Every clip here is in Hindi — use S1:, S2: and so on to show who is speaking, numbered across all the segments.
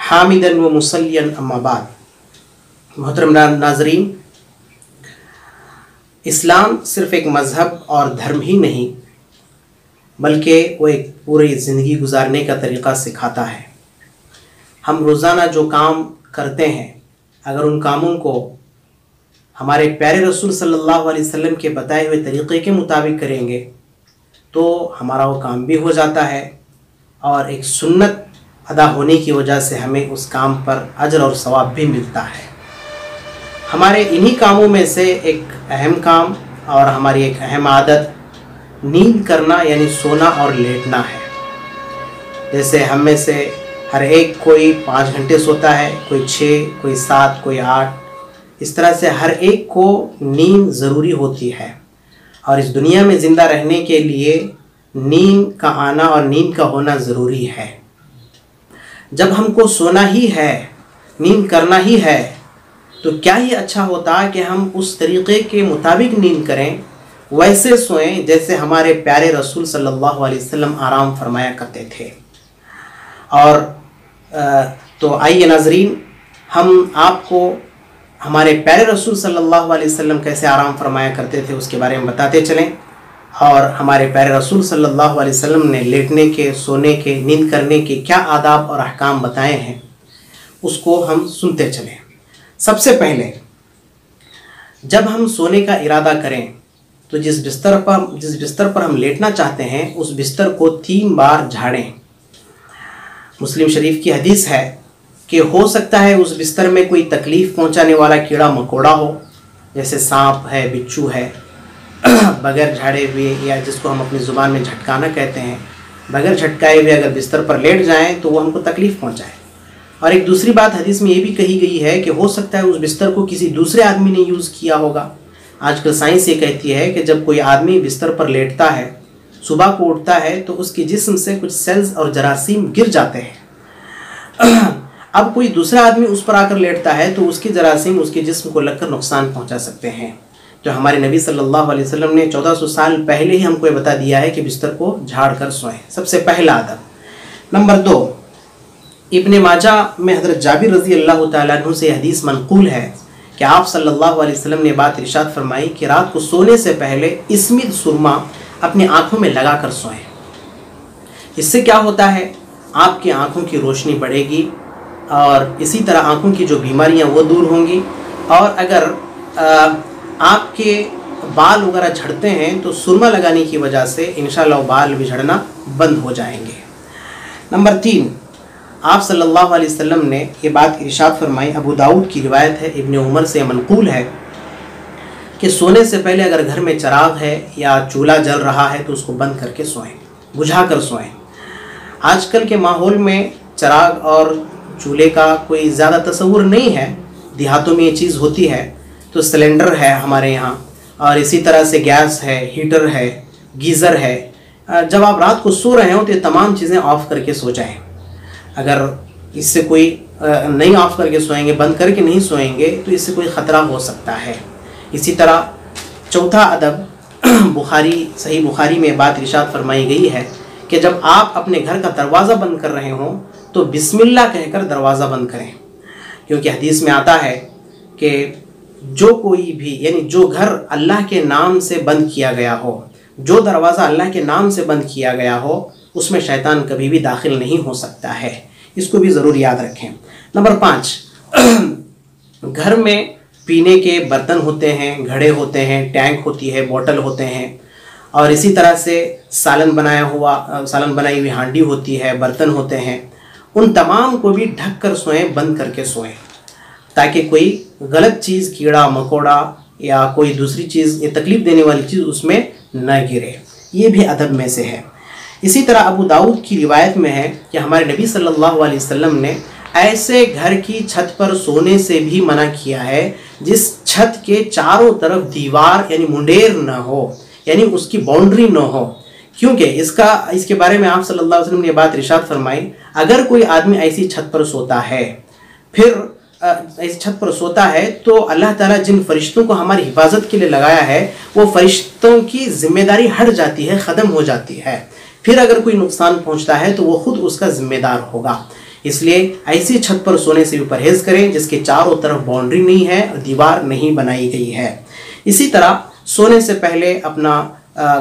S1: हामिदन व मुसल्लियन अम्मा बाद। मोहतरम नाज़रीन, इस्लाम सिर्फ़ एक मज़हब और धर्म ही नहीं बल्कि वो एक पूरी ज़िंदगी गुजारने का तरीक़ा सिखाता है। हम रोज़ाना जो काम करते हैं, अगर उन कामों को हमारे प्यारे रसूल सल्लल्लाहु अलैहि वसल्लम के बताए हुए तरीक़े के मुताबिक करेंगे तो हमारा वो काम भी हो जाता है और एक सुन्नत अदा होने की वजह से हमें उस काम पर अजर और सवाब भी मिलता है। हमारे इन्हीं कामों में से एक अहम काम और हमारी एक अहम आदत नींद करना यानी सोना और लेटना है। जैसे हम में से हर एक कोई 5 घंटे सोता है, कोई 6, कोई 7, कोई 8। इस तरह से हर एक को नींद ज़रूरी होती है और इस दुनिया में ज़िंदा रहने के लिए नींद का आना और नींद का होना ज़रूरी है। जब हमको सोना ही है, नींद करना ही है, तो क्या ही अच्छा होता कि हम उस तरीक़े के मुताबिक नींद करें, वैसे सोएं जैसे हमारे प्यारे रसूल सल्लल्लाहु अलैहि वसल्लम आराम फरमाया करते थे। और तो आइए नाज़रीन, हम आपको हमारे प्यारे रसूल सल्लल्लाहु अलैहि वसल्लम कैसे आराम फरमाया करते थे उसके बारे में बताते चलें और हमारे प्यारे रसूल सल्लल्लाहु अलैहि वसल्लम ने लेटने के, सोने के, नींद करने के क्या आदाब और अहकाम बताए हैं उसको हम सुनते चलें। सबसे पहले जब हम सोने का इरादा करें तो जिस बिस्तर पर हम लेटना चाहते हैं उस बिस्तर को 3 बार झाड़ें। मुस्लिम शरीफ की हदीस है कि हो सकता है उस बिस्तर में कोई तकलीफ़ पहुंचाने वाला कीड़ा मकोड़ा हो, जैसे सांप है, बिच्छू है, बगैर झाड़े हुए या जिसको हम अपनी ज़ुबान में झटकाना कहते हैं, बगैर झटकाए हुए अगर बिस्तर पर लेट जाएं तो वो हमको तकलीफ़ पहुंचाए। और एक दूसरी बात हदीस में ये भी कही गई है कि हो सकता है उस बिस्तर को किसी दूसरे आदमी ने यूज़ किया होगा। आजकल साइंस ये कहती है कि जब कोई आदमी बिस्तर पर लेटता है, सुबह को उठता है तो उसके जिस्म से कुछ सेल्स और जरासीम गिर जाते हैं। अब कोई दूसरा आदमी उस पर आकर लेटता है तो उसके जरासीम उसके जिस्म को लगकर नुकसान पहुंचा सकते हैं। जो हमारे नबी सल्लल्लाहु अलैहि वसल्लम ने 1400 साल पहले ही हमको ये बता दिया है कि बिस्तर को झाड़ कर सोएं। सबसे पहला अदब। नंबर 2, इब्ने माजा में हज़रत जाबिर रज़ी अल्लाह तआला अन्हु से हदीस मनक़ूल है कि आप सल्लल्लाहु अलैहि वसल्लम ने बात इरशाद फरमाई कि रात को सोने से पहले इस्मिद सुरमा अपनी आँखों में लगा कर सोएं। इससे क्या होता है, आपकी आँखों की रोशनी बढ़ेगी और इसी तरह आँखों की जो बीमारियाँ वो दूर होंगी। और अगर आपके बाल वगैरह झड़ते हैं तो सुरमा लगाने की वजह से इंशाअल्लाह बाल भी झड़ना बंद हो जाएंगे। नंबर 3, आप सल्लल्लाहु अलैहि वसल्लम ने ये बात इरशाद फरमाई, अबू दाऊद की रिवायत है, इब्ने उमर से मनक़ूल है कि सोने से पहले अगर घर में चिराग है या चूल्हा जल रहा है तो उसको बंद करके सोएं, बुझा कर सोएं। आजकल के माहौल में चिराग और चूल्हे का कोई ज़्यादा तस्वुर नहीं है, देहातों में ये चीज़ होती है तो सिलेंडर है हमारे यहाँ और इसी तरह से गैस है, हीटर है, गीज़र है। जब आप रात को सो रहे हो तो ये तमाम चीज़ें ऑफ़ करके सो जाएं। अगर इससे कोई नहीं ऑफ़ करके सोएंगे, बंद करके नहीं सोएंगे तो इससे कोई ख़तरा हो सकता है। इसी तरह चौथा अदब, सही बुखारी में बात इरशाद फरमाई गई है कि जब आप अपने घर का दरवाज़ा बंद कर रहे हों तो बिस्मिल्लाह कहकर दरवाज़ा बंद करें, क्योंकि हदीस में आता है कि जो कोई भी यानी जो घर अल्लाह के नाम से बंद किया गया हो, जो दरवाज़ा अल्लाह के नाम से बंद किया गया हो, उसमें शैतान कभी भी दाखिल नहीं हो सकता है। इसको भी ज़रूर याद रखें। नंबर 5, घर में पीने के बर्तन होते हैं, घड़े होते हैं, टैंक होती है, बोतल होते हैं और इसी तरह से सालन बनाई हुई हांडी होती है, बर्तन होते हैं। उन तमाम को भी ढक कर सोएं, बंद करके सोएं, ताकि कोई गलत चीज़, कीड़ा मकोड़ा या कोई दूसरी चीज़, ये तकलीफ़ देने वाली चीज़ उसमें न गिरे। ये भी अदब में से है। इसी तरह अबू दाऊद की रिवायत में है कि हमारे नबी सल्लल्लाहु अलैहि वसल्लम ने ऐसे घर की छत पर सोने से भी मना किया है जिस छत के चारों तरफ दीवार यानी मुंडेर न हो, यानी उसकी बाउंड्री न हो। क्योंकि इसके बारे में आप सल्लल्लाहु अलैहि वसल्लम ने बात इरशाद फरमाई, अगर कोई आदमी ऐसी छत पर सोता है, फिर ऐसी छत पर सोता है तो अल्लाह ताला जिन फरिश्तों को हमारी हिफाजत के लिए लगाया है वो फरिश्तों की जिम्मेदारी हट जाती है, ख़त्म हो जाती है। फिर अगर कोई नुकसान पहुंचता है तो वो खुद उसका ज़िम्मेदार होगा। इसलिए ऐसी छत पर सोने से भी परहेज़ करें जिसके चारों तरफ बाउंड्री नहीं है और दीवार नहीं बनाई गई है। इसी तरह सोने से पहले अपना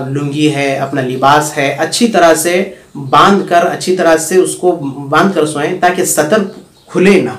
S1: लुंगी है, अपना लिबास है, अच्छी तरह से बांध कर, अच्छी तरह से उसको बांध कर सोएं ताकि सतर खुले ना।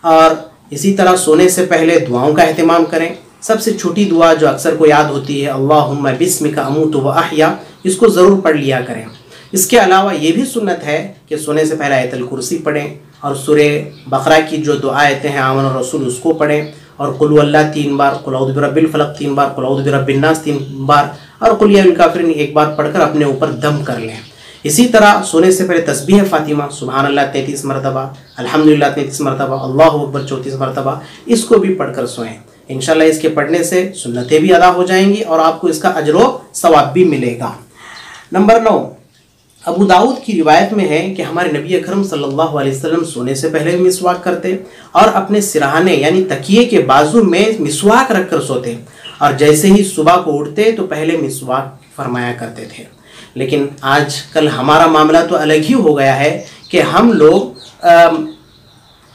S1: और इसी तरह सोने से पहले दुआओं का एहतमाम करें। सबसे छोटी दुआ जो अक्सर को याद होती है, अल्लाहुम्मा बिस्मिका अमूतु व अहया, इसको ज़रूर पढ़ लिया करें। इसके अलावा ये भी सुन्नत है कि सोने से पहले आयतल कुर्सी पढ़ें और सूरे बकरा की जो दुआएं हैं आमन रसूल उसको पढ़ें और कुल अल्लाह 3 बार, कुल औज़ु बिरब्बिल फलक 3 बार, कुल औज़ु बिरब्बिन नास 3 बार और कुल या अय्युहल काफ़िरून 1 बार पढ़कर अपने ऊपर दम कर लें। इसी तरह सोने से पहले तस्बीह फ़ातिमा सुबहानल्लाह 33 मरतबा, अल्हम्दुलिल्लाह 33 मरतबा, अल्लाहु अकबर 34 मरतबा, इसको भी पढ़कर सोएं। इंशाल्लाह इसके पढ़ने से सुन्नतें भी अदा हो जाएंगी और आपको इसका अजर व सवाब भी मिलेगा। नंबर 9, अबू दाऊद की रिवायत में है कि हमारे नबी अकरम सल्लल्लाहु अलैहि वसल्लम सोने से पहले भी मिसवाक करते और अपने सिरहाने यानी तकिए के बाजू में मिसवाक रखकर सोते और जैसे ही सुबह को उठते तो पहले मिसवाक फरमाया करते थे। लेकिन आजकल हमारा मामला तो अलग ही हो गया है कि हम लोग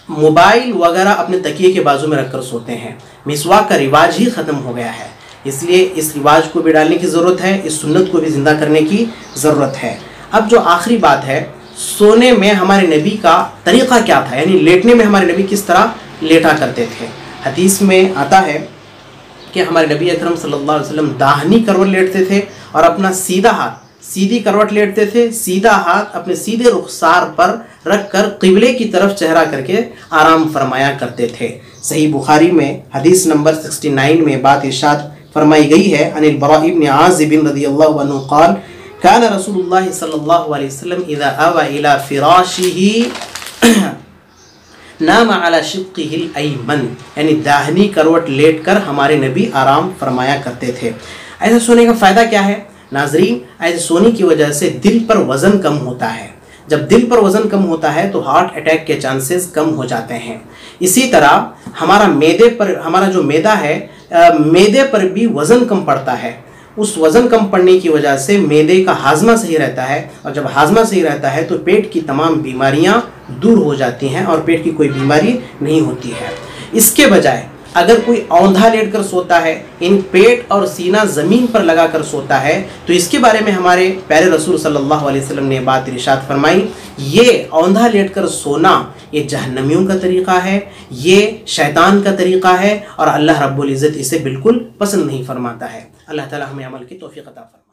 S1: मोबाइल वगैरह अपने तकिए के बाजू में रखकर सोते हैं। मिसवाक का रिवाज ही ख़त्म हो गया है, इसलिए इस रिवाज को भी डालने की ज़रूरत है, इस सुन्नत को भी ज़िंदा करने की ज़रूरत है। अब जो आखिरी बात है, सोने में हमारे नबी का तरीक़ा क्या था, यानी लेटने में हमारे नबी किस तरह लेटा करते थे। हदीस में आता है कि हमारे नबी अकरम सल्लल्लाहु अलैहि वसल्लम दाहिनी करवट लेटते थे और अपना सीधा हाथ सीधी करवट लेटते थे, सीधा हाथ अपने सीधे रुखसार पर रखकर क़िबले की तरफ चेहरा करके आराम फरमाया करते थे। सही बुखारी में हदीस नंबर 69 में बात इरशाद फरमाई गई है, अनिल बरा इब्न आज़िब रज़ियल्लाहु अन्हु क़ाल कान रसूलुल्लाह सल्लल्लाहु अलैहि वसल्लम इज़ा आवा इला फ़िराशिही नाम अला शिक़्क़िहिल अयमन, यानी दाहिनी करवट लेटकर हमारे नबी आराम फरमाया करते थे। ऐसा सोने का फ़ायदा क्या है नाज़रीन? ऐसे सोने की वजह से दिल पर वज़न कम होता है। जब दिल पर वज़न कम होता है तो हार्ट अटैक के चांसेस कम हो जाते हैं। इसी तरह हमारा मैदे पर, हमारा जो मैदा है, मैदे पर भी वज़न कम पड़ता है। उस वज़न कम पड़ने की वजह से मैदे का हाजमा सही रहता है और जब हाजमा सही रहता है तो पेट की तमाम बीमारियां दूर हो जाती हैं और पेट की कोई बीमारी नहीं होती है। इसके बजाय अगर कोई औंधा लेट कर सोता है, इन पेट और सीना ज़मीन पर लगा कर सोता है, तो इसके बारे में हमारे प्यारे रसूल सल्लल्लाहु अलैहि वसल्लम ने बात इरशाद फरमाई, ये औंधा लेट कर सोना ये जहन्नमियों का तरीक़ा है, ये शैतान का तरीक़ा है और अल्लाह रब्बुल इज़्ज़त इसे बिल्कुल पसंद नहीं फरमाता है। अल्लाह ताला हमें अमल की तौफ़ीक़ अता फरमाए।